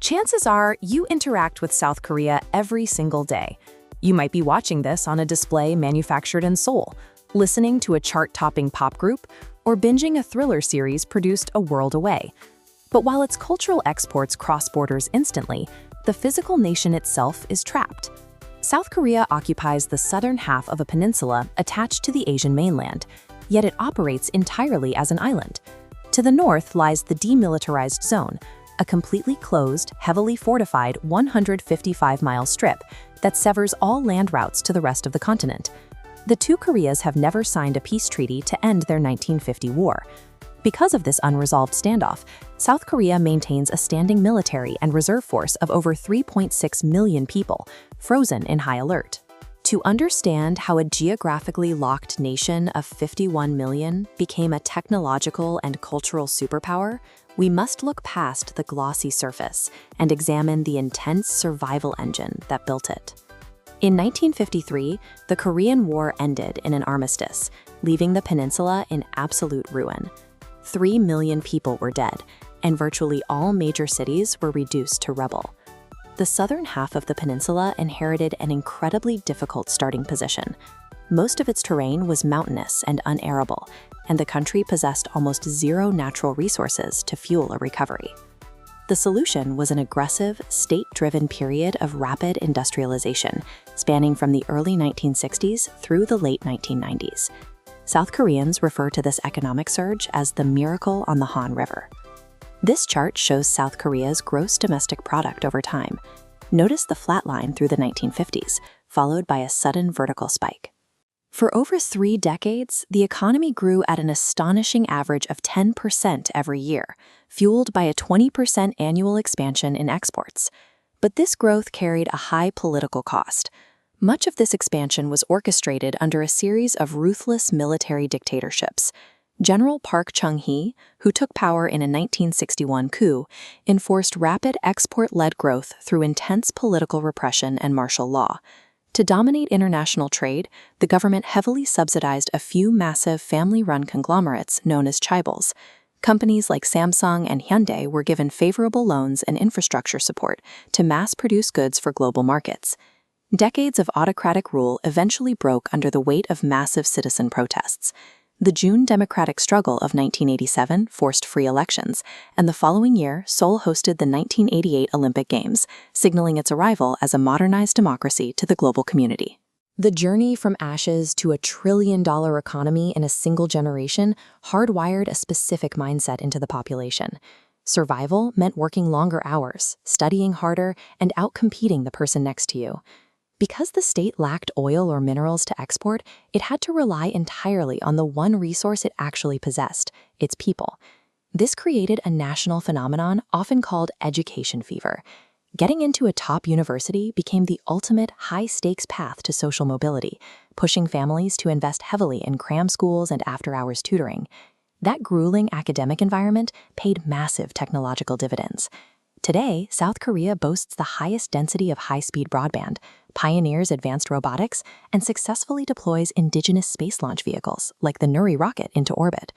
Chances are you interact with South Korea every single day. You might be watching this on a display manufactured in Seoul, listening to a chart-topping pop group, or binging a thriller series produced a world away. But while its cultural exports cross borders instantly, the physical nation itself is trapped. South Korea occupies the southern half of a peninsula attached to the Asian mainland, yet it operates entirely as an island. To the north lies the demilitarized zone, a completely closed, heavily fortified 155-mile strip that severs all land routes to the rest of the continent. The two Koreas have never signed a peace treaty to end their 1950 war. Because of this unresolved standoff, South Korea maintains a standing military and reserve force of over 3.6 million people, frozen in high alert. To understand how a geographically locked nation of 51 million became a technological and cultural superpower, we must look past the glossy surface and examine the intense survival engine that built it. In 1953, the Korean War ended in an armistice, leaving the peninsula in absolute ruin. 3 million people were dead, and virtually all major cities were reduced to rubble. The southern half of the peninsula inherited an incredibly difficult starting position. Most of its terrain was mountainous and unarable, and the country possessed almost zero natural resources to fuel a recovery. The solution was an aggressive, state-driven period of rapid industrialization, spanning from the early 1960s through the late 1990s. South Koreans refer to this economic surge as the miracle on the Han River. This chart shows South Korea's gross domestic product over time. Notice the flat line through the 1950s, followed by a sudden vertical spike. For over 3 decades, the economy grew at an astonishing average of 10% every year, fueled by a 20% annual expansion in exports. But this growth carried a high political cost. Much of this expansion was orchestrated under a series of ruthless military dictatorships. General Park Chung-hee, who took power in a 1961 coup, enforced rapid export-led growth through intense political repression and martial law. To dominate international trade, the government heavily subsidized a few massive family-run conglomerates known as chaebols. Companies like Samsung and Hyundai were given favorable loans and infrastructure support to mass-produce goods for global markets. Decades of autocratic rule eventually broke under the weight of massive citizen protests. The June democratic struggle of 1987 forced free elections, and the following year, Seoul hosted the 1988 Olympic Games, signaling its arrival as a modernized democracy to the global community. The journey from ashes to a trillion-dollar economy in a single generation hardwired a specific mindset into the population. Survival meant working longer hours, studying harder, and outcompeting the person next to you. Because the state lacked oil or minerals to export, it had to rely entirely on the one resource it actually possessed, its people. This created a national phenomenon often called education fever. Getting into a top university became the ultimate high-stakes path to social mobility, pushing families to invest heavily in cram schools and after-hours tutoring. That grueling academic environment paid massive technological dividends. Today, South Korea boasts the highest density of high-speed broadband, pioneers advanced robotics, and successfully deploys indigenous space launch vehicles, like the Nuri rocket, into orbit.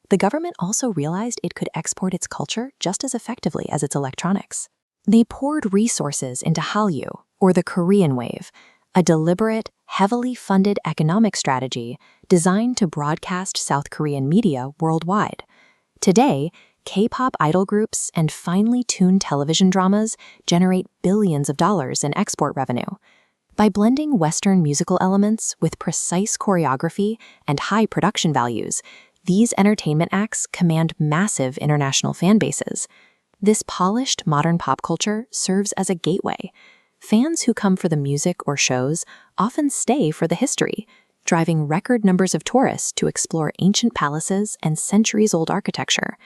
The government also realized it could export its culture just as effectively as its electronics. They poured resources into Hallyu, or the Korean Wave, a deliberate, heavily funded economic strategy designed to broadcast South Korean media worldwide. Today, K-pop idol groups and finely tuned television dramas generate billions of dollars in export revenue. By blending Western musical elements with precise choreography and high production values, these entertainment acts command massive international fan bases. This polished modern pop culture serves as a gateway. Fans who come for the music or shows often stay for the history, driving record numbers of tourists to explore ancient palaces and centuries-old architecture.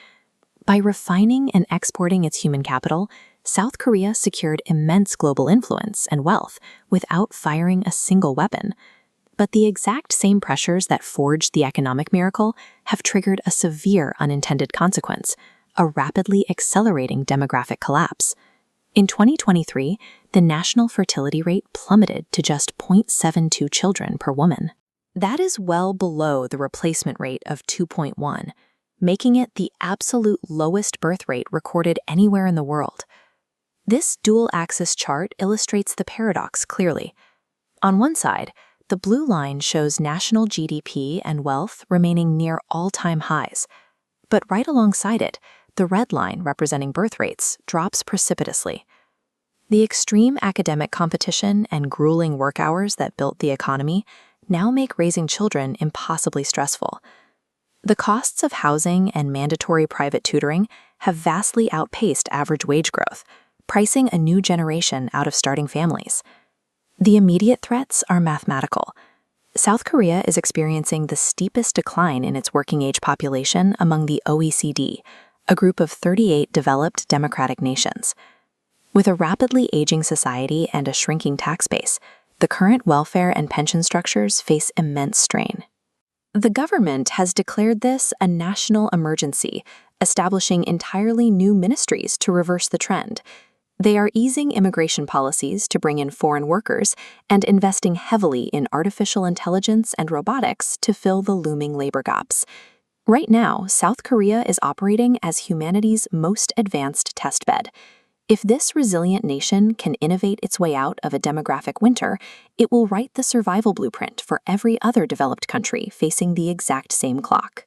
By refining and exporting its human capital, South Korea secured immense global influence and wealth without firing a single weapon. But the exact same pressures that forged the economic miracle have triggered a severe unintended consequence, a rapidly accelerating demographic collapse. In 2023, the national fertility rate plummeted to just 0.72 children per woman. That is well below the replacement rate of 2.1. Making it the absolute lowest birth rate recorded anywhere in the world. This dual-axis chart illustrates the paradox clearly. On one side, the blue line shows national GDP and wealth remaining near all-time highs. But right alongside it, the red line representing birth rates drops precipitously. The extreme academic competition and grueling work hours that built the economy now make raising children impossibly stressful. The costs of housing and mandatory private tutoring have vastly outpaced average wage growth, pricing a new generation out of starting families. The immediate threats are mathematical. South Korea is experiencing the steepest decline in its working-age population among the OECD, a group of 38 developed democratic nations. With a rapidly aging society and a shrinking tax base, the current welfare and pension structures face immense strain. The government has declared this a national emergency, establishing entirely new ministries to reverse the trend. They are easing immigration policies to bring in foreign workers and investing heavily in artificial intelligence and robotics to fill the looming labor gaps. Right now, South Korea is operating as humanity's most advanced testbed. If this resilient nation can innovate its way out of a demographic winter, it will write the survival blueprint for every other developed country facing the exact same clock.